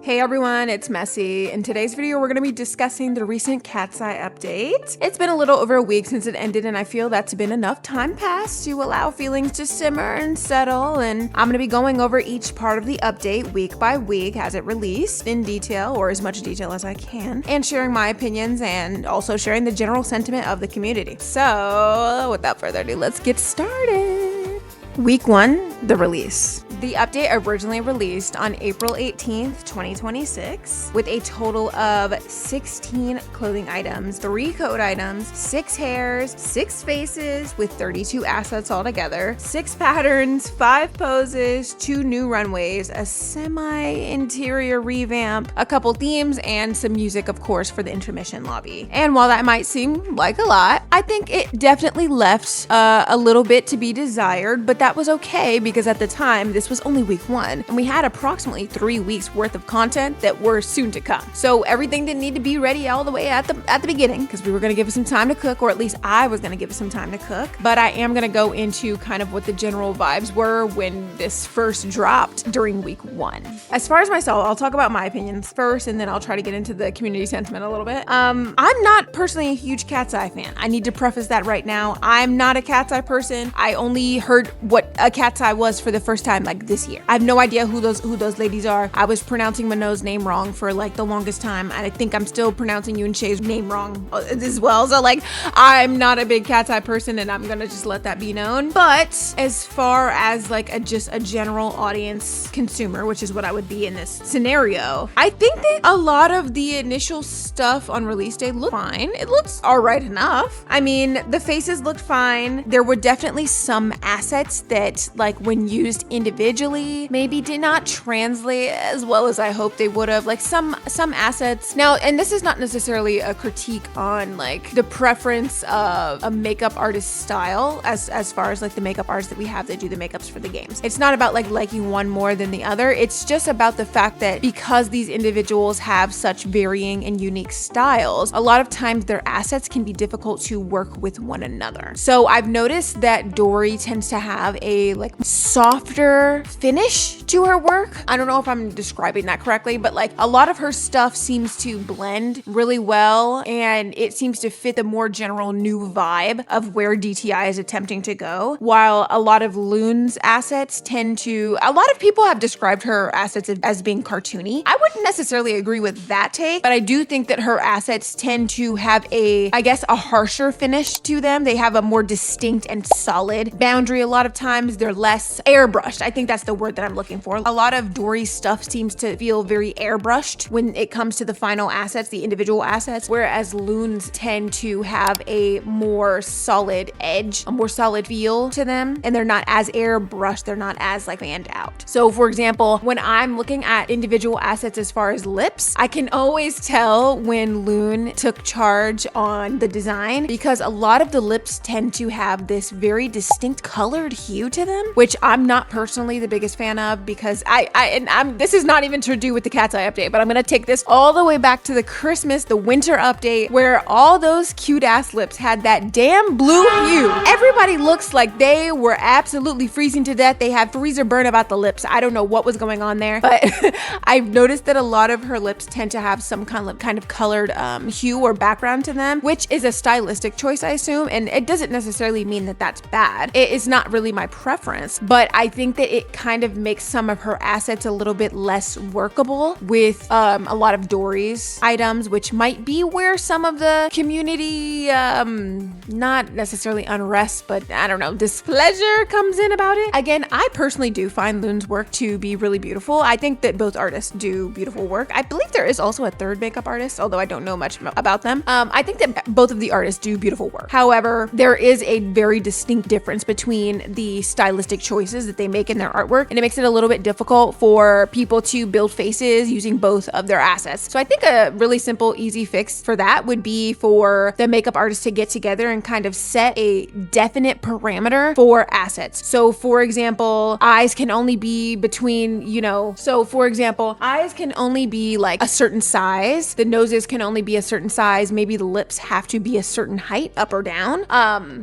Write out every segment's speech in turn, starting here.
Hey everyone, it's Messy. In today's video, we're going to be discussing the recent KATSEYE update. It's been a little over a week since it ended, and I feel that's been enough time passed to allow feelings to simmer and settle, and I'm going to be going over each part of the update week by week as it released in detail, or as much detail as I can, and sharing my opinions and also sharing the general sentiment of the community. So, without further ado, let's get started. Week 1, the release. The update originally released on April 18th, 2026, with a total of 16 clothing items, 3 code items, 6 hairs, 6 faces with 32 assets altogether, 6 patterns, 5 poses, 2 new runways, a semi-interior revamp, a couple themes, and some music, of course, for the intermission lobby. And while that might seem like a lot, I think it definitely left a little bit to be desired, but that was okay because at the time, this was only week 1 and we had approximately 3 weeks worth of content that were soon to come. So everything didn't need to be ready all the way at the beginning because we were going to give it some time to cook, or at least I was going to give it some time to cook. But I am going to go into kind of what the general vibes were when this first dropped during week 1. As far as myself, I'll talk about my opinions first and then I'll try to get into the community sentiment a little bit. I'm not personally a huge KATSEYE fan. I need to preface that right now. I'm not a KATSEYE person. I only heard what a KATSEYE was for the first time like this year. I have no idea who those ladies are. I was pronouncing Minot's name wrong for like the longest time, and I think I'm still pronouncing Yoon Che's name wrong as well. So like, I'm not a big KATSEYE person, and I'm gonna just let that be known. But as far as like just a general audience consumer, which is what I would be in this scenario, I think that a lot of the initial stuff on release day looked fine. It looks all right enough. I mean, the faces looked fine. There were definitely some assets that, like, when used individually, maybe did not translate as well as I hoped they would have. Like some assets. Now, and this is not necessarily a critique on like the preference of a makeup artist style as far as like the makeup artists that we have that do the makeups for the games. It's not about like liking one more than the other. It's just about the fact that because these individuals have such varying and unique styles, a lot of times their assets can be difficult to work with one another. So I've noticed that Dory tends to have a like softer finish to her work. I don't know if I'm describing that correctly, but like a lot of her stuff seems to blend really well, and it seems to fit the more general new vibe of where DTI is attempting to go. While a lot of Loon's assets a lot of people have described her assets as being cartoony. I wouldn't necessarily agree with that take, but I do think that her assets tend to have a harsher finish to them. They have a more distinct and solid boundary. A lot of times they're less airbrushed. I think that's the word that I'm looking for. A lot of Dory's stuff seems to feel very airbrushed when it comes to the final assets, the individual assets, whereas Loon's tend to have a more solid edge, a more solid feel to them, and they're not as airbrushed, they're not as like fanned out. So for example, when I'm looking at individual assets as far as lips, I can always tell when Loon took charge on the design because a lot of the lips tend to have this very distinct colored hue to them, which I'm not personally the biggest fan of because this is not even to do with the KATSEYE update, but I'm gonna take this all the way back to the winter update where all those cute ass lips had that damn blue hue. Everybody looks like they were absolutely freezing to death. They had freezer burn about the lips. I don't know what was going on there, but I've noticed that a lot of her lips tend to have some kind of colored hue or background to them, which is a stylistic choice, I assume, and it doesn't necessarily mean that that's bad. It is not really my preference, but I think that it kind of makes some of her assets a little bit less workable with a lot of Dory's items, which might be where some of the community, not necessarily unrest, but I don't know, displeasure comes in about it. Again, I personally do find Loon's work to be really beautiful. I think that both artists do beautiful work. I believe there is also a third makeup artist, although I don't know much about them. I think that both of the artists do beautiful work. However, there is a very distinct difference between the stylistic choices that they make in their artwork, and it makes it a little bit difficult for people to build faces using both of their assets. So I think a really simple, easy fix for that would be for the makeup artist to get together and kind of set a definite parameter for assets. So for example, eyes can only be between, eyes can only be like a certain size. The noses can only be a certain size. Maybe the lips have to be a certain height, up or down.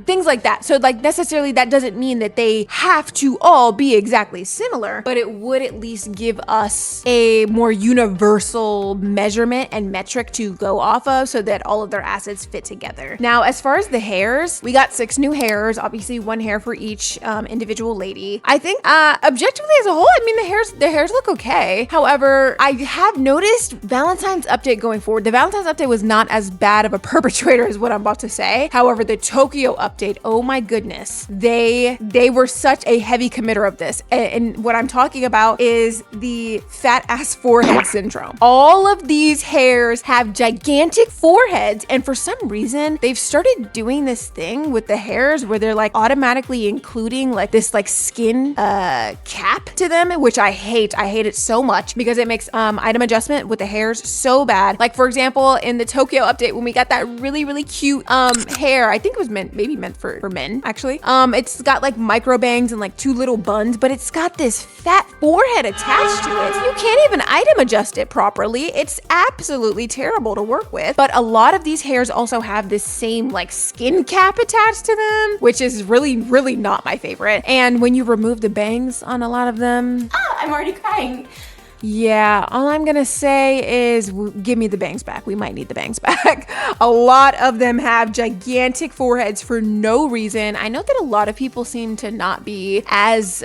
Things like that. So like necessarily that doesn't mean that they have to all be exactly exactly similar, but it would at least give us a more universal measurement and metric to go off of so that all of their assets fit together. Now, as far as the hairs, we got 6 new hairs, obviously 1 hair for each individual lady. I think objectively as a whole, I mean, the hairs look okay. However, I have noticed Valentine's update going forward, the Valentine's update was not as bad of a perpetrator as what I'm about to say. However, the Tokyo update, oh my goodness, they were such a heavy committer of this. And what I'm talking about is the fat ass forehead syndrome. All of these hairs have gigantic foreheads, and for some reason, they've started doing this thing with the hairs where they're like automatically including like this like skin cap to them, which I hate. I hate it so much because it makes item adjustment with the hairs so bad. Like for example, in the Tokyo update, when we got that really cute hair, I think it was maybe meant for men actually. It's got like micro bangs and like 2 little buns, but it's got this fat forehead attached to it. You can't even item adjust it properly. It's absolutely terrible to work with. But a lot of these hairs also have this same like skin cap attached to them, which is really not my favorite. And when you remove the bangs on a lot of them, I'm already crying. Yeah, all I'm gonna say is give me the bangs back. We might need the bangs back. A lot of them have gigantic foreheads for no reason. I know that a lot of people seem to not be as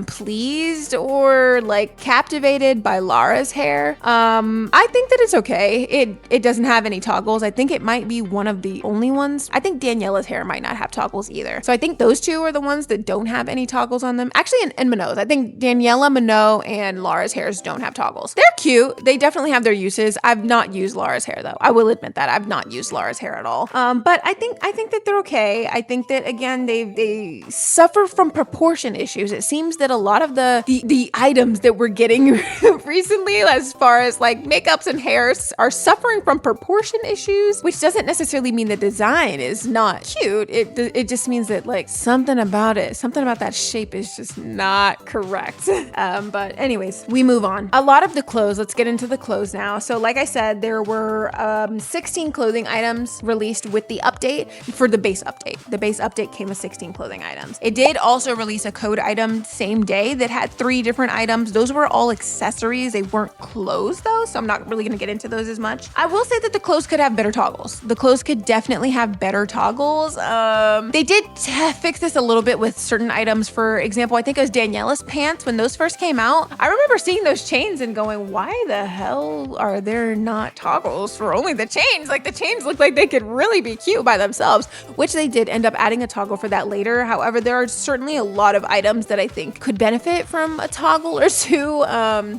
pleased or like captivated by Lara's hair. I think that it's okay. It doesn't have any toggles. I think it might be one of the only ones. I think Daniela's hair might not have toggles either. So I think those 2 are the ones that don't have any toggles on them. Actually, and Minot's. I think Daniela, Minot, and Lara's hairs don't have toggles. They're cute. They definitely have their uses. I've not used Lara's hair though. I will admit that I've not used Lara's hair at all. But I think that they're okay. I think that again they suffer from proportion issues. It seems that a lot of the items that we're getting recently, as far as like makeups and hairs, are suffering from proportion issues, which doesn't necessarily mean the design is not cute. It just means that like something about that shape is just not correct. But anyways, we move on. A lot of the clothes, let's get into the clothes now. So like I said, there were 16 clothing items released with the update for the base update. The base update came with 16 clothing items. It did also release a code item same day that had 3 different items. Those were all accessories. They weren't clothes though, so I'm not really gonna get into those as much. I will say that the clothes could have better toggles. The clothes could definitely have better toggles. They did fix this a little bit with certain items. For example, I think it was Daniela's pants. When those first came out, I remember seeing those chains and going, why the hell are there not toggles for only the chains? Like the chains look like they could really be cute by themselves, which they did end up adding a toggle for that later. However, there are certainly a lot of items that I think could benefit from a toggle or 2.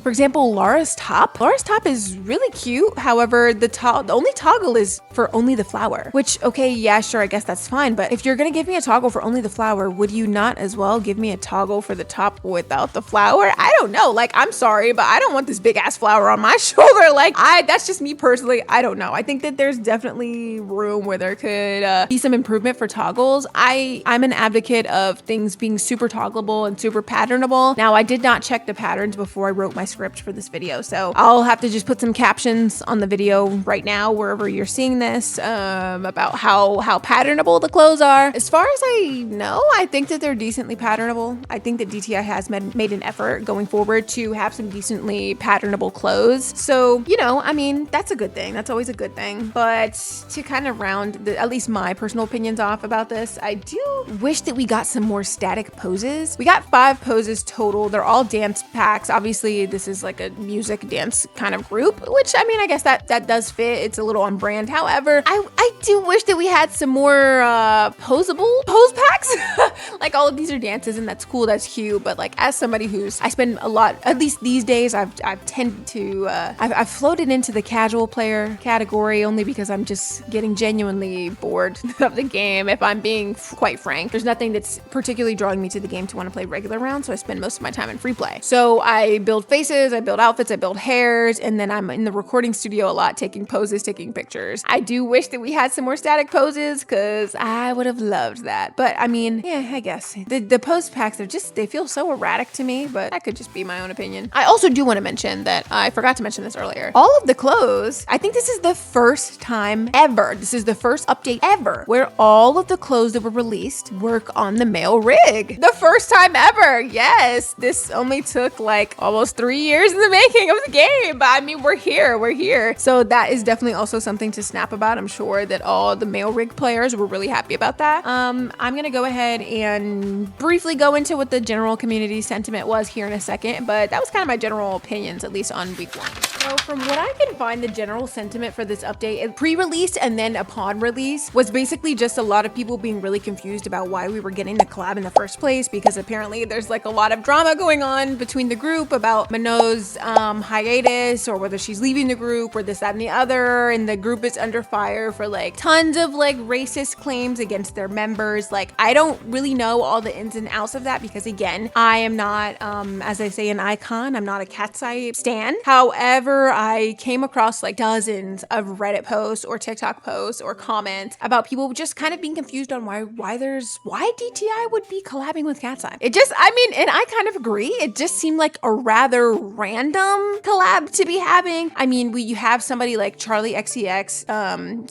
For example, Lara's top. Lara's top is really cute. However, the only toggle is for only the flower, which, okay, yeah, sure, I guess that's fine. But if you're gonna give me a toggle for only the flower, would you not as well give me a toggle for the top without the flower? I don't know. Like, I'm sorry, but I don't want this big ass flower on my shoulder. Like, that's just me personally. I don't know. I think that there's definitely room where there could be some improvement for toggles. I'm an advocate of things being super toggleable and super patternable. Now, I did not check the patterns before I wrote my script for this video, so I'll have to just put some captions on the video right now, wherever you're seeing this, about how patternable the clothes are. As far as I know, I think that they're decently patternable. I think that DTI has made an effort going forward to have some decently patternable clothes. So, you know, I mean, that's a good thing. That's always a good thing. But to kind of round at least my personal opinions off about this, I do wish that we got some more static poses. We got 5 poses total. They're all dance packs. Obviously, this is like a music dance kind of group, which, I mean, I guess that does fit. It's a little on brand. However, I do wish that we had some more posable pose packs. Like, all of these are dances, and that's cool. That's cute. But like, as somebody I spend a lot, at least these days, I've tended to, I've floated into the casual player category only because I'm just getting genuinely bored of the game. If I'm being quite frank, there's nothing that's particularly drawing me to the game to want to play regular rounds. So I spend most of my time in free play. So I build faces, I build outfits, I build hairs, and then I'm in the recording studio a lot, taking poses, taking pictures. I do wish that we had some more static poses because I would have loved that. But I mean, yeah, I guess the pose packs are they feel so erratic to me, but that could just be my own opinion. I also do want to mention that I forgot to mention this earlier. All of the clothes, I think this is the first time ever, this is the first update ever where all of the clothes that were released work on the male rig. The first time ever. Yes, this only took like almost 3 years in the making of the game, but I mean, we're here. So that is definitely also something to snap about. I'm sure that all the male rig players were really happy about that. I'm gonna go ahead and briefly go into what the general community sentiment was here in a second, but that was kind of my general opinions, at least on week 1. So from what I can find, the general sentiment for this update, pre-release and then upon release, was basically just a lot of people being really confused about why we were getting the collab in the first place, because apparently there's like a lot of drama going on between the group about Minot's hiatus, or whether she's leaving the group, or this, that, and the other, and the group is under fire for like tons of like racist claims against their members. Like, I don't really know all the ins and outs of that because, again, I am not, as I say, an icon. I'm not a KATSEYE stan. However, I came across like dozens of Reddit posts or TikTok posts or comments about people just kind of being confused on why DTI would be collabing with KATSEYE. It just, I mean, and I kind of agree. It just seemed like a rather random collab to be having. I mean, you have somebody like Charlie XCX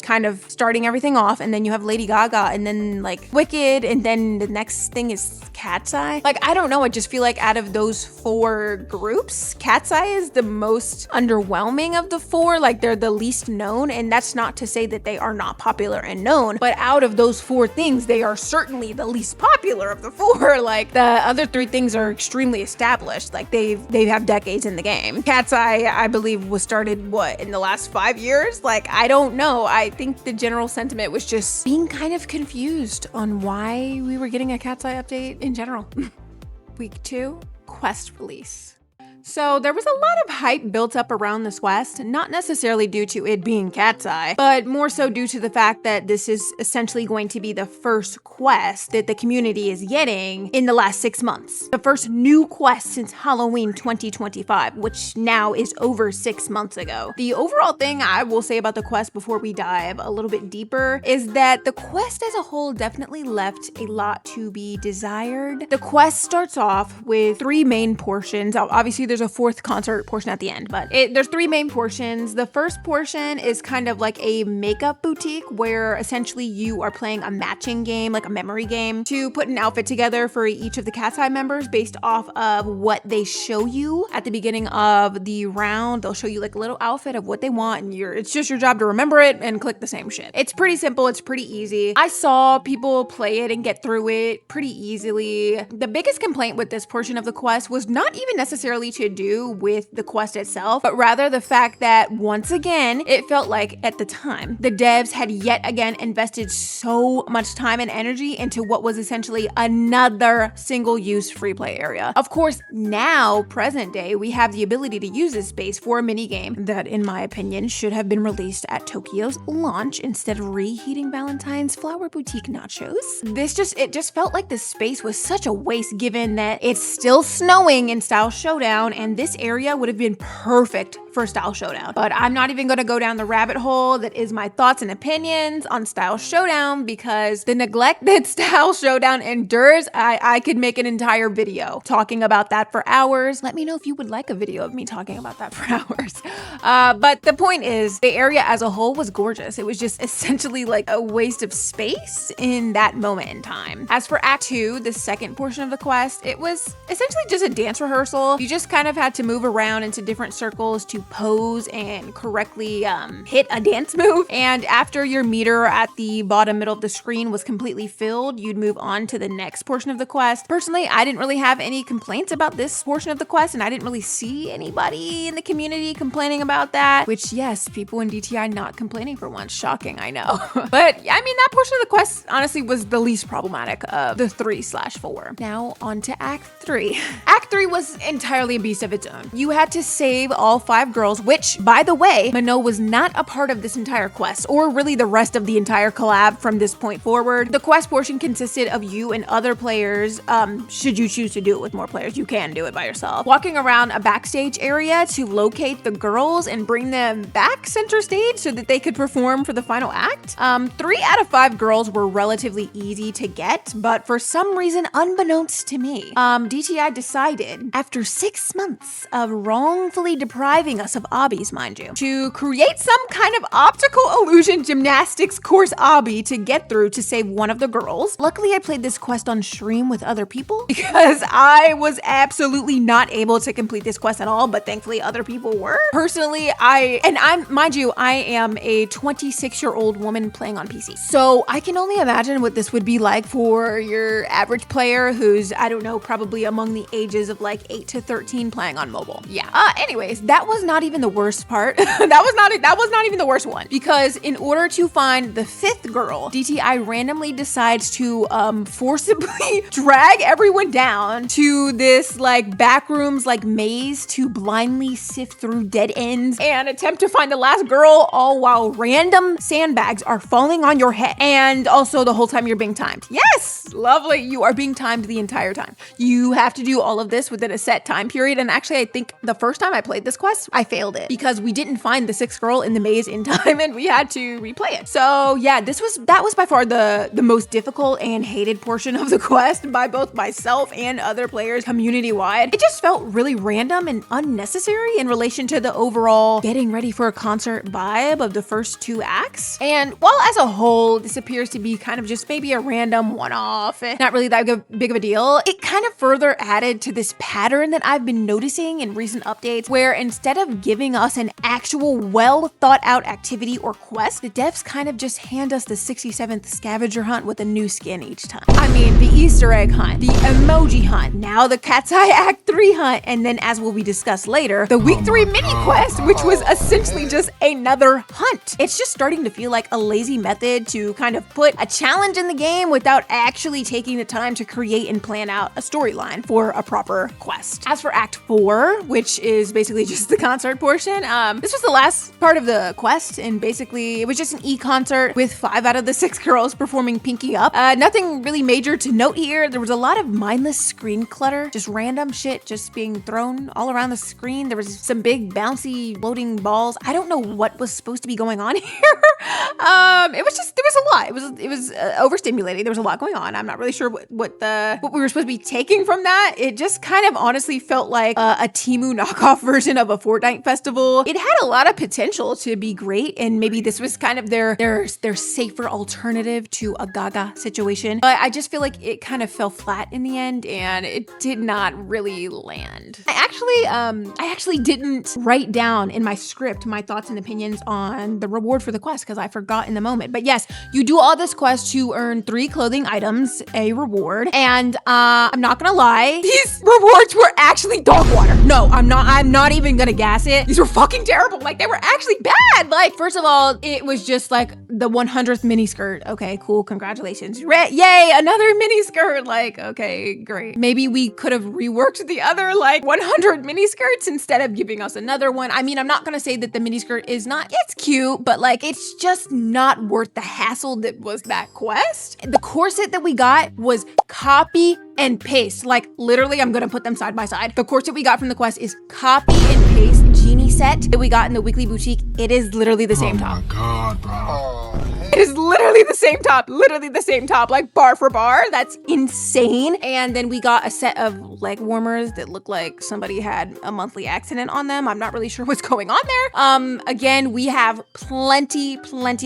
kind of starting everything off, and then you have Lady Gaga, and then like Wicked, and then the next thing is KATSEYE. Like, I don't know. I just feel like out of those 4 groups, KATSEYE is the most underwhelming of the 4. Like, they're the least known, and that's not to say that they are not popular and known, but out of those 4 things, they are certainly the least popular of the 4. Like, the other 3 things are extremely established. Like, they have decades in the game. KATSEYE, I believe, was started, what, in the last 5 years? Like, I don't know. I think the general sentiment was just being kind of confused on why we were getting a KATSEYE update in general. Week 2, quest release. So there was a lot of hype built up around this quest, not necessarily due to it being KATSEYE, but more so due to the fact that this is essentially going to be the first quest that the community is getting in the last 6 months. The first new quest since Halloween 2025, which now is over 6 months ago. The overall thing I will say about the quest before we dive a little bit deeper is that the quest as a whole definitely left a lot to be desired. The quest starts off with 3 main portions. Obviously, there's a 4th concert portion at the end, but there's 3 main portions. The first portion is kind of like a makeup boutique where essentially you are playing a matching game, like a memory game, to put an outfit together for each of the KATSEYE members based off of what they show you at the beginning of the round. They'll show you like a little outfit of what they want, and it's just your job to remember it and click the same shit. It's pretty simple. It's pretty easy. I saw people play it and get through it pretty easily. The biggest complaint with this portion of the quest was not even necessarily to do with the quest itself, but rather the fact that once again, it felt like at the time, the devs had yet again invested so much time and energy into what was essentially another single-use free play area. Of course, now, present day, we have the ability to use this space for a minigame that, in my opinion, should have been released at Tokyo's launch instead of reheating Valentine's Flower Boutique nachos. It just felt like this space was such a waste, given that it's still snowing in Style Showdown, and this area would have been perfect for Style Showdown. But I'm not even gonna go down the rabbit hole that is my thoughts and opinions on Style Showdown, because the neglect that Style Showdown endures, I could make an entire video talking about that for hours. Let me know if you would like a video of me talking about that for hours. But the point is, the area as a whole was gorgeous. It was just essentially like a waste of space in that moment in time. As for Act 2, the second portion of the quest, it was essentially just a dance rehearsal. You just kind of had to move around into different circles to pose and correctly hit a dance move. And after your meter at the bottom middle of the screen was completely filled, you'd move on to the next portion of the quest. Personally, I didn't really have any complaints about this portion of the quest, and I didn't really see anybody in the community complaining about that, which, yes, people in DTI not complaining for once. Shocking, I know. But I mean, that portion of the quest honestly was the least problematic of the 3/4. Now on to Act 3. Act 3 was entirely a beast of its own. You had to save all 5 girls, which, by the way, Minot was not a part of this entire quest, or really the rest of the entire collab from this point forward. The quest portion consisted of you and other players. Should you choose to do it with more players, you can do it by yourself. Walking around a backstage area to locate the girls and bring them back center stage so that they could perform for the final act. 3 out of 5 girls were relatively easy to get, but for some reason, unbeknownst to me, DTI decided after 6 6 months of wrongfully depriving us of obbies, mind you, to create some kind of optical illusion gymnastics course obby to get through to save one of the girls. Luckily, I played this quest on stream with other people because I was absolutely not able to complete this quest at all, but thankfully other people were. Personally, mind you, I am a 26-year-old woman playing on PC. So I can only imagine what this would be like for your average player who's, I don't know, probably among the ages of like 8 to 13 playing on mobile. Yeah. Anyways, that was not even the worst part. that was not even the worst one, because in order to find the 5th girl, DTI randomly decides to forcibly drag everyone down to this like backrooms like maze to blindly sift through dead ends and attempt to find the last girl, all while random sandbags are falling on your head. And also the whole time you're being timed. Yes, lovely. You are being timed the entire time. You have to do all of this within a set time period. And actually, I think the first time I played this quest, I failed it because we didn't find the 6th girl in the maze in time and we had to replay it. So yeah, that was by far the most difficult and hated portion of the quest by both myself and other players community-wide. It just felt really random and unnecessary in relation to the overall getting ready for a concert vibe of the first 2 acts. And while as a whole, this appears to be kind of just maybe a random one-off, not really that big of a deal, it kind of further added to this pattern that I've been noticing in recent updates, where instead of giving us an actual well thought out activity or quest, the devs kind of just hand us the 67th scavenger hunt with a new skin each time. I mean, the Easter egg hunt, the emoji hunt, now the KATSEYE Act 3 hunt, and then, as will be discussed later, the week 3 mini quest, which was essentially just another hunt. It's just starting to feel like a lazy method to kind of put a challenge in the game without actually taking the time to create and plan out a storyline for a proper quest. As for Act 4, which is basically just the concert portion, this was the last part of the quest, and basically it was just an e-concert with 5 out of the 6 girls performing Pinky Up. Nothing really major to note here. There was a lot of mindless screen clutter, just random shit just being thrown all around the screen. There was some big bouncy floating balls. I don't know what was supposed to be going on here. There was a lot. It was overstimulating. There was a lot going on. I'm not really sure what we were supposed to be taking from that. It just kind of honestly felt like a Temu knockoff version of a Fortnite festival. It had a lot of potential to be great, and maybe this was kind of their safer alternative to a Gaga situation. But I just feel like it kind of fell flat in the end, and it did not really land. I actually didn't write down in my script my thoughts and opinions on the reward for the quest because I forgot in the moment. But yes, you do all this quest to earn 3 clothing items, a reward, and I'm not gonna lie, these rewards were actually dog water. No, I'm not even gonna gas it. These were fucking terrible. Like, they were actually bad. Like, first of all, it was just like the 100th miniskirt. Okay, cool, congratulations. Yay, another miniskirt. Like, okay, great. Maybe we could have reworked the other like 100 miniskirts instead of giving us another one. I mean, I'm not gonna say that the miniskirt is not, it's cute, but like, it's just not worth the hassle that was that quest. The corset that we got was copy and paste. Like, literally, I'm gonna put them side by side. The corset we got from the quest is copy and paste genie set that we got in the weekly boutique. It is literally the same top. Oh my god, bro. It is literally the same top, like bar for bar. That's insane. And then we got a set of leg warmers that look like somebody had a monthly accident on them. I'm not really sure what's going on there. Again, we have plenty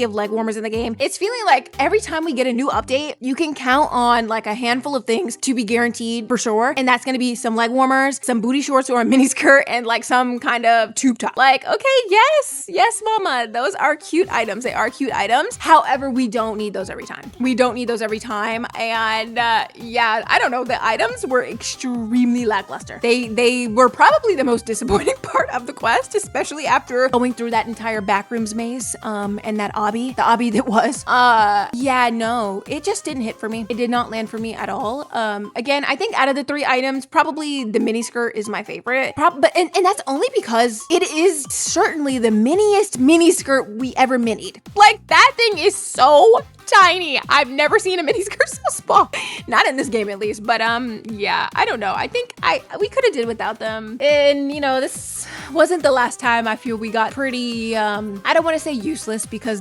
of leg warmers in the game. It's feeling like every time we get a new update, you can count on like a handful of things to be guaranteed for sure. And that's gonna be some leg warmers, some booty shorts or a mini skirt, and like some kind of tube top. Like, okay, yes, mama, those are cute items. They are cute items. However, we don't need those every time. And yeah, I don't know. The items were extremely lackluster. They were probably the most disappointing part of the quest, especially after going through that entire backrooms maze and that obby, the obby that was. Yeah, no, it just didn't hit for me. It did not land for me at all. Again, I think out of the 3 items, probably the mini skirt is my favorite. And that's only because it is certainly the miniest mini skirt we ever minied. Like, that thing is so tiny. I've never seen a mini skirt so small. Not in this game at least, but yeah, I don't know. I think we could have did without them. And you know, this wasn't the last time I feel we got pretty I don't want to say useless, because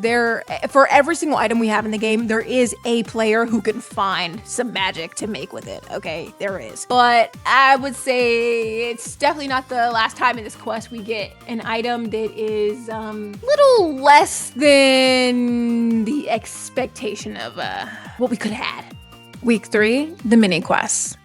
for every single item we have in the game, there is a player who can find some magic to make with it. Okay, there is. But I would say it's definitely not the last time in this quest we get an item that is little less than the expectation of what we could have had. Week 3, the mini quests.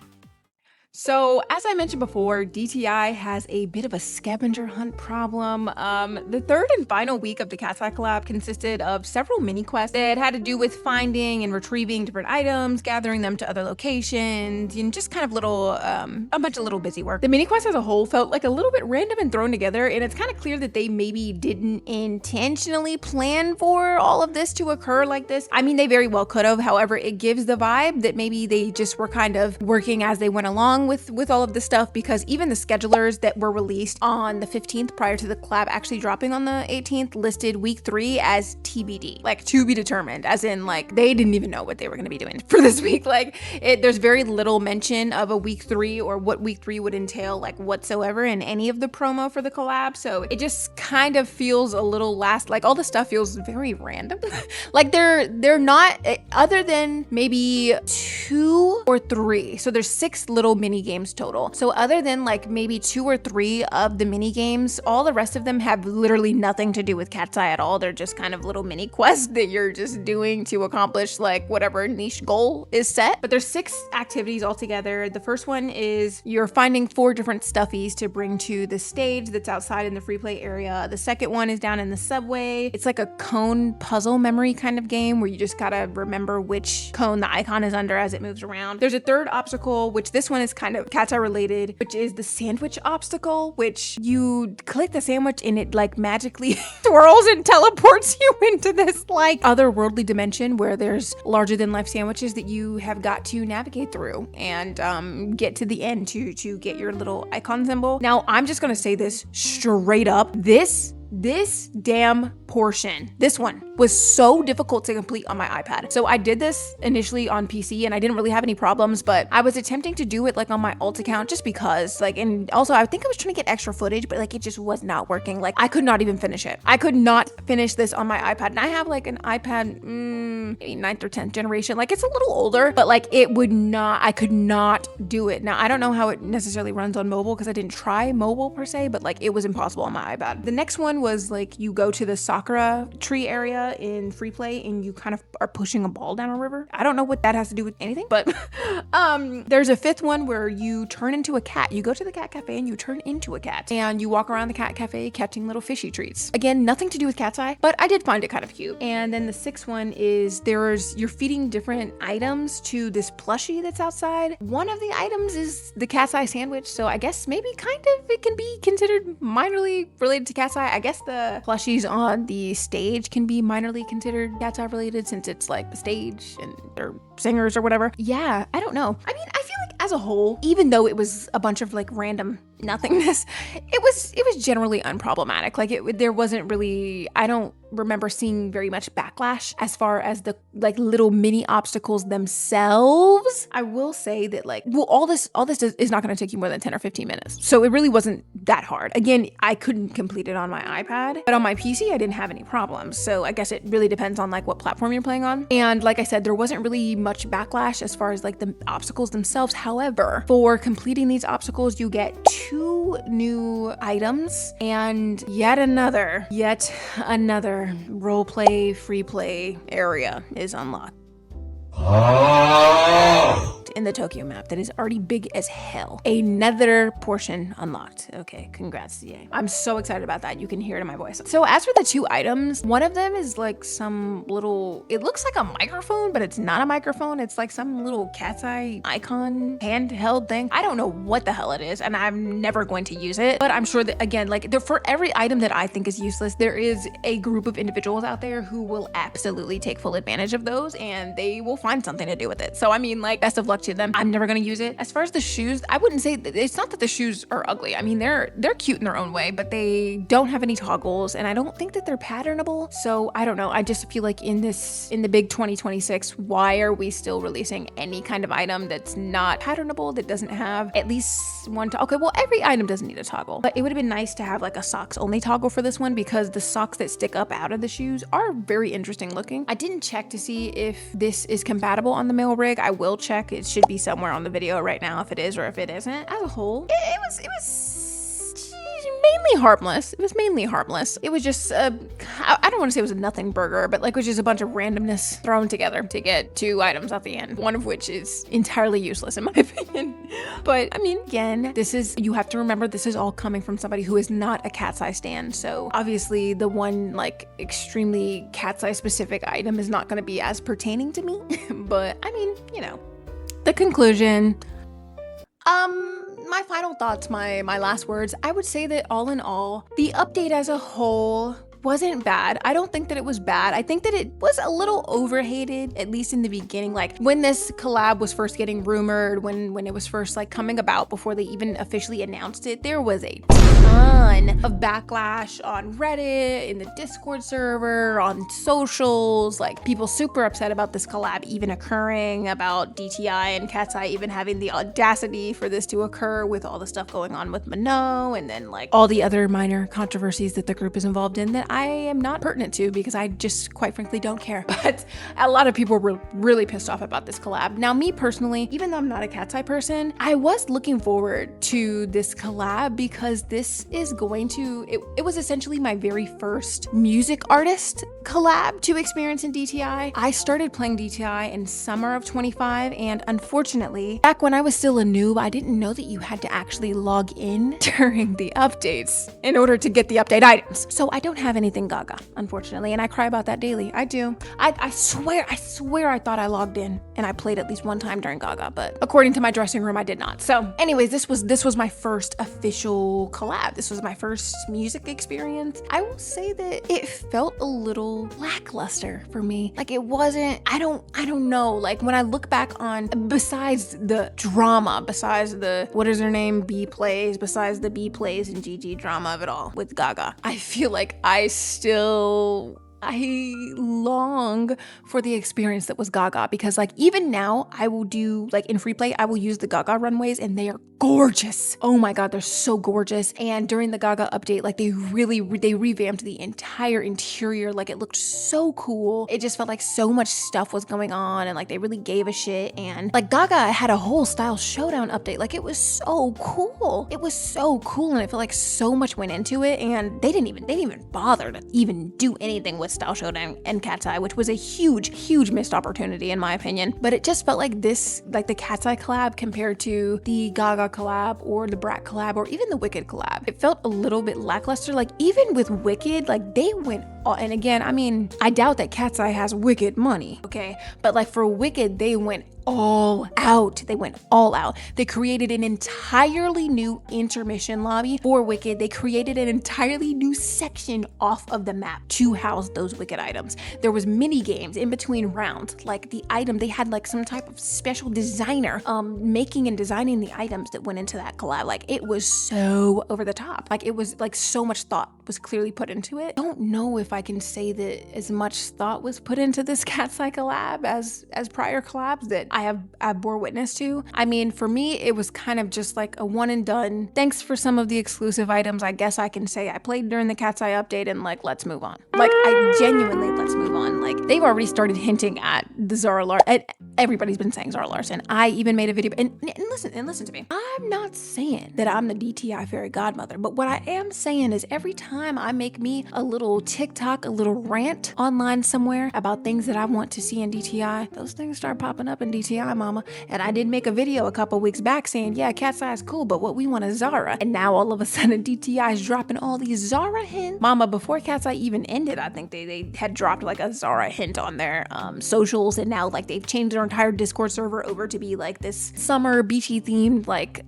So, as I mentioned before, DTI has a bit of a scavenger hunt problem. The third and final week of the KATSEYE collab consisted of several mini quests that had to do with finding and retrieving different items, gathering them to other locations, and just kind of a bunch of little busy work. The mini quest as a whole felt like a little bit random and thrown together, and it's kind of clear that they maybe didn't intentionally plan for all of this to occur like this. I mean, they very well could have. However, it gives the vibe that maybe they just were kind of working as they went along with all of this stuff, because even the schedulers that were released on the 15th prior to the collab actually dropping on the 18th listed week 3 as TBD, like to be determined, as in like they didn't even know what they were going to be doing for this week. Like there's very little mention of a week 3 or what week 3 would entail like whatsoever in any of the promo for the collab. So it just kind of feels a little like all the stuff feels very random. Like they're not, other than maybe 2 or 3. So there's 6 little mini games total. So other than like maybe 2 or 3 of the mini games, all the rest of them have literally nothing to do with KATSEYE at all. They're just kind of little mini quests that you're just doing to accomplish like whatever niche goal is set. But there's 6 activities altogether. The first one is you're finding 4 different stuffies to bring to the stage that's outside in the free play area. The second one is down in the subway. It's like a cone puzzle memory kind of game where you just gotta remember which cone the icon is under as it moves around. There's a third obstacle, which this one is kind of KATSEYE related, which is the sandwich obstacle, which you click the sandwich and it like magically twirls and teleports you into this like otherworldly dimension where there's larger than life sandwiches that you have got to navigate through and get to the end to get your little icon symbol. Now, I'm just gonna say this straight up. This damn portion, this one was so difficult to complete on my iPad. So I did this initially on PC and I didn't really have any problems, but I was attempting to do it like on my alt account just because like, and also I think I was trying to get extra footage, but like it just was not working. Like I could not even finish it. I could not finish this on my iPad. And I have like an iPad, maybe 9th or 10th generation. Like it's a little older, but like I could not do it. Now I don't know how it necessarily runs on mobile because I didn't try mobile per se, but like it was impossible on my iPad. The next one was like you go to the Sakura tree area in free play and you kind of are pushing a ball down a river. I don't know what that has to do with anything, but there's a 5th one where you turn into a cat. You go to the cat cafe and you turn into a cat and you walk around the cat cafe catching little fishy treats. Again, nothing to do with KATSEYE, but I did find it kind of cute. And then the 6th one is you're feeding different items to this plushie that's outside. One of the items is the KATSEYE sandwich, so I guess maybe kind of it can be considered minorly related to KATSEYE. I guess the plushies on the stage can be minorly considered KATSEYE related since it's like the stage and they're singers or whatever. Yeah, I don't know. I mean, I feel like as a whole, even though it was a bunch of like random nothingness, it was generally unproblematic. Like there wasn't really, I don't remember seeing very much backlash as far as the like little mini obstacles themselves. I will say that like, well, all this is not going to take you more than 10 or 15 minutes. So it really wasn't that hard. Again, I couldn't complete it on my iPad, but on my PC, I didn't have any problems. So I guess it really depends on like what platform you're playing on. And like I said, there wasn't really much backlash as far as like the obstacles themselves. However, for completing these obstacles, you get 2 new items and yet another roleplay free play area is unlocked in the Tokyo map that is already big as hell. Another portion unlocked. Okay, congrats, yay. I'm so excited about that. You can hear it in my voice. So as for the 2 items, one of them is like some little, it looks like a microphone, but it's not a microphone. It's like some little KATSEYE icon handheld thing. I don't know what the hell it is, and I'm never going to use it, but I'm sure that again, like for every item that I think is useless, there is a group of individuals out there who will absolutely take full advantage of those and they will find something to do with it. So I mean, like, best of luck to them. I'm never gonna use it. As far as the shoes, I wouldn't say it's not that the shoes are ugly. I mean, they're cute in their own way, but they don't have any toggles, and I don't think that they're patternable. So I don't know. I just feel like in the big 2026, why are we still releasing any kind of item that's not patternable, that doesn't have at least one okay, well, every item doesn't need a toggle, but it would have been nice to have like a socks only toggle for this one, because the socks that stick up out of the shoes are very interesting looking. I didn't check to see if this is compatible on the male rig. I will check. It should be somewhere on the video right now if it is or if it isn't. As a whole, it was mainly harmless. It was mainly harmless. It was just, I don't want to say it was a nothing burger, but like it was just a bunch of randomness thrown together to get 2 items at the end, one of which is entirely useless in my opinion. But I mean, again, you have to remember this is all coming from somebody who is not a KATSEYE stan. So obviously the one like extremely KATSEYE specific item is not going to be as pertaining to me. But I mean, you know, the conclusion, my final thoughts, my last words, I would say that all in all, the update as a whole wasn't bad. I don't think that it was bad. I think that it was a little overhated, at least in the beginning. Like when this collab was first getting rumored, when it was first like coming about before they even officially announced it, there was a ton of backlash on Reddit, in the Discord server, on socials, like people super upset about this collab even occurring, about DTI and KATSEYE even having the audacity for this to occur with all the stuff going on with Mano, and then like all the other minor controversies that the group is involved in that I am not pertinent to because I just quite frankly don't care. But a lot of people were really pissed off about this collab. Now, me personally, even though I'm not a KATSEYE person, I was looking forward to this collab because this is going to, it was essentially my very first music artist collab to experience in DTI. I started playing DTI in summer of 25, and unfortunately, back when I was still a noob, I didn't know that you had to actually log in during the updates in order to get the update items. So I don't have anything Gaga, unfortunately, and I cry about that daily. I do. I swear I thought I logged in and I played at least one time during Gaga, but according to my dressing room, I did not. So anyways, this was my first official collab. This was my first music experience. I will say that it felt a little lackluster for me. Like it wasn't, I don't know. Like when I look back on, besides the drama, besides the, what is her name, B plays, besides the B plays and GG drama of it all with Gaga, I feel like I long for the experience that was Gaga, because like even now I will do like in free play, I will use the Gaga runways and they are gorgeous. Oh my God, they're so gorgeous. And during the Gaga update, like they revamped the entire interior. Like it looked so cool. It just felt like so much stuff was going on and like they really gave a shit. And like Gaga had a whole style showdown update. Like it was so cool. It was so cool. And I feel like so much went into it, and they didn't even bother to even do anything with Style Showdown and KATSEYE, which was a huge missed opportunity in my opinion. But it just felt like this, like the KATSEYE collab compared to the Gaga collab or the Brat collab or even the Wicked collab, it felt a little bit lackluster. Like even with Wicked, like they went all, and again, I mean, I doubt that KATSEYE has Wicked money, okay? But like for Wicked, they went all out. They went all out. They created an entirely new intermission lobby for Wicked. They created an entirely new section off of the map to house those Wicked items. There was mini games in between rounds. Like the item, they had like some type of special designer making and designing the items that went into that collab. Like it was so over the top. Like it was like so much thought was clearly put into it. I don't know if I can say that as much thought was put into this KATSEYE collab as prior collabs that I bore witness to. I mean, for me, it was kind of just like a one and done. Thanks for some of the exclusive items. I guess I can say I played during the KATSEYE update and like, let's move on. Like I genuinely, let's move on. Like they've already started hinting at the Zara Larson. Everybody's been saying Zara Larson. I even made a video, and listen to me. I'm not saying that I'm the DTI fairy godmother, but what I am saying is every time I make me a little TikTok, a little rant online somewhere about things that I want to see in DTI, those things start popping up in DTI, mama. And I did make a video a couple weeks back saying, yeah, KATSEYE is cool, but what we want is Zara. And now all of a sudden DTI is dropping all these Zara hints. Mama, before KATSEYE even ended, I think they had dropped like a Zara hint on their socials, and now like they've changed their entire Discord server over to be like this summer beachy themed like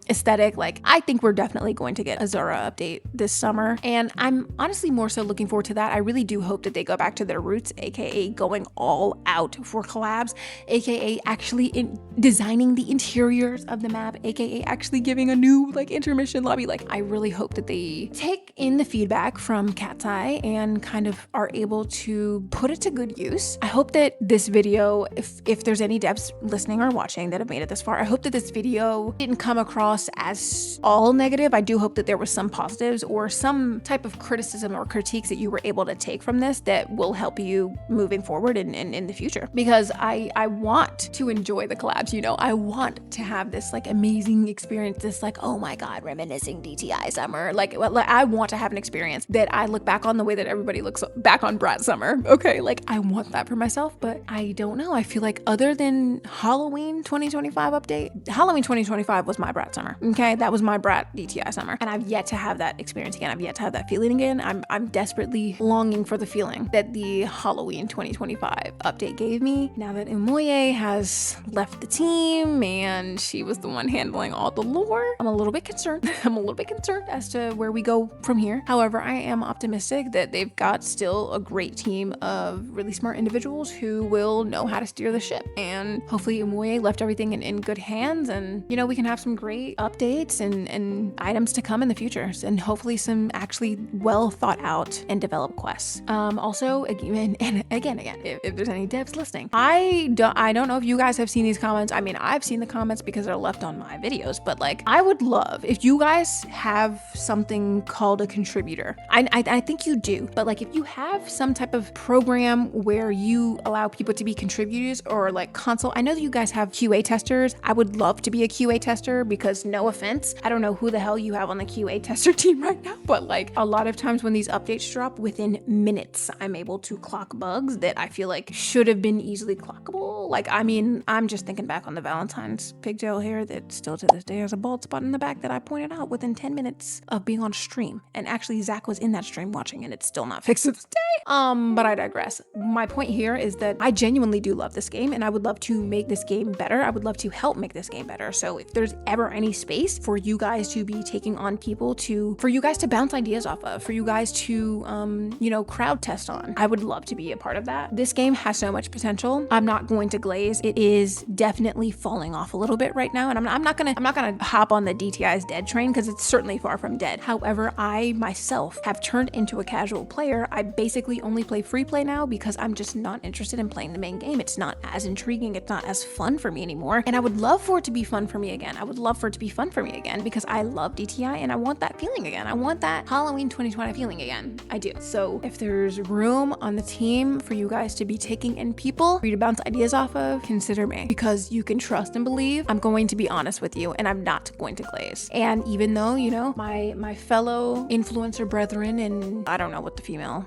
aesthetic. Like, I think we're definitely going to get a Zora update this summer, and I'm honestly more so looking forward to that. I really do hope that they go back to their roots, aka going all out for collabs, aka actually designing the interiors of the map, aka actually giving a new like intermission lobby. Like, I really hope that they take in the feedback from KATSEYE and kind of are able to put it to good use. I hope that this video, if there's any devs listening or watching that have made it this far, I hope that this video didn't come across as all negative. I do hope that there was some positives or some type of criticism or critiques that you were able to take from this that will help you moving forward in the future. Because I want to enjoy the collabs, you know, I want to have this like amazing experience, this like, oh my God, reminiscing DTI summer. Like I want to have an experience that I look back on the way that everybody looks back on Brat summer. Okay, like I want that for myself, but I don't know. I feel like other than Halloween 2025 update, Halloween 2025 was my Brat summer. Okay, that was my Brat DTI summer, and I've yet to have that experience again. I've yet to have that feeling again. I'm desperately longing for the feeling that the Halloween 2025 update gave me. Now that Umoye has left the team and she was the one handling all the lore, I'm a little bit concerned. I'm a little bit concerned as to where we go from here. However, I am optimistic that they've got still a great team of really smart individuals who will know how to steer the ship, and hopefully Umoye left everything in good hands, and you know, we can have some great updates and items to come in the future, and hopefully some actually well thought out and developed quests. Also, again, if there's any devs listening, I don't know if you guys have seen these comments. I mean, I've seen the comments because they're left on my videos, but like, I would love if you guys have something called a contributor. I think you do, but like, if you have some type of program where you allow people to be contributors or like console, I know that you guys have QA testers. I would love to be a QA tester because, no offense, I don't know who the hell you have on the QA tester team right now, but like a lot of times when these updates drop, within minutes, I'm able to clock bugs that I feel like should have been easily clockable. Like, I mean, I'm just thinking back on the Valentine's pigtail hair that still to this day has a bald spot in the back that I pointed out within 10 minutes of being on stream. And actually, Zach was in that stream watching, and it's still not fixed to this day. But I digress. My point here is that I genuinely do love this game, and I would love to make this game better. I would love to help make this game better. So if there's ever any space for you guys to be taking on people for you guys to bounce ideas off of, for you guys to, you know, crowd test on, I would love to be a part of that. This game has so much potential. I'm not going to glaze. It is definitely falling off a little bit right now, and I'm not gonna hop on the DTI's dead train because it's certainly far from dead. However, I myself have turned into a casual player. I basically only play free play now because I'm just not interested in playing the main game. It's not as intriguing. It's not as fun for me anymore. And I would love for it to be fun for me again. I would love for it to be fun for me again because I love DTI and I want that feeling again. I want that Halloween 2020 feeling again. I do. So if there's room on the team for you guys to be taking in people for you to bounce ideas off of, consider me, because you can trust and believe I'm going to be honest with you and I'm not going to glaze. And even though, you know, my fellow influencer brethren, and I don't know what the female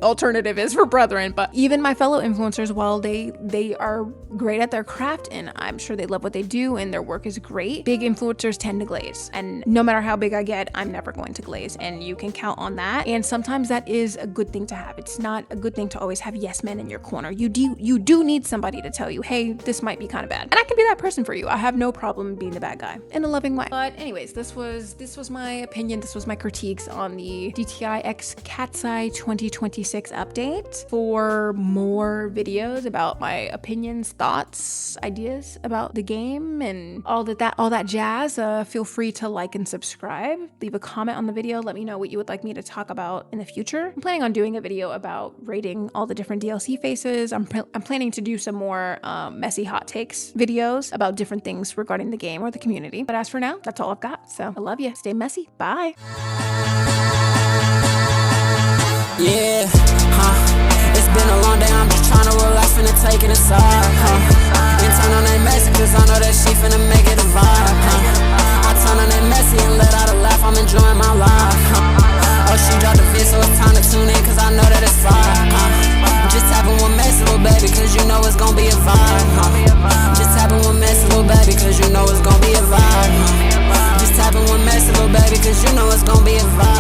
alternative is for brethren, but even my fellow influencers, while they are great at their craft and I'm sure they love what they do and their work is great, big influencers tend to glaze. And no matter how big I get, I'm never going to glaze, and you can count on that. And sometimes that is a good thing to have. It's not a good thing to always have yes men in your corner. You do need somebody to tell you, hey, this might be kind of bad, and I can be that person for you. I have no problem being the bad guy in a loving way. But anyways, this was my opinion. This was my critiques on the DTI x KATSEYE 2026 update. For more videos about my opinions, thoughts, ideas about the game and all that jazz, feel free to like and subscribe. Leave a comment on the video. Let me know what you would like me to talk about in the future. I'm planning on doing a video about rating all the different DLC faces. I'm planning to do some more messy hot takes videos about different things regarding the game or the community. But as for now, that's all I've got. So I love you. Stay messy. Bye. Yeah, it's been a long day, I'm just tryna relax, finna take it inside, and turn on that messy, cause I know that she finna make it a vibe, I turn on that messy and let out a laugh, I'm enjoying my life, oh, she dropped the vid, so it's time to tune in, cause I know that it's fire, just tapping one messy, little baby, cause you know it's gonna be a vibe, just tapping one messy, little baby, cause you know it's gonna be a vibe, just tapping one messy, little baby, cause you know it's gonna be a vibe.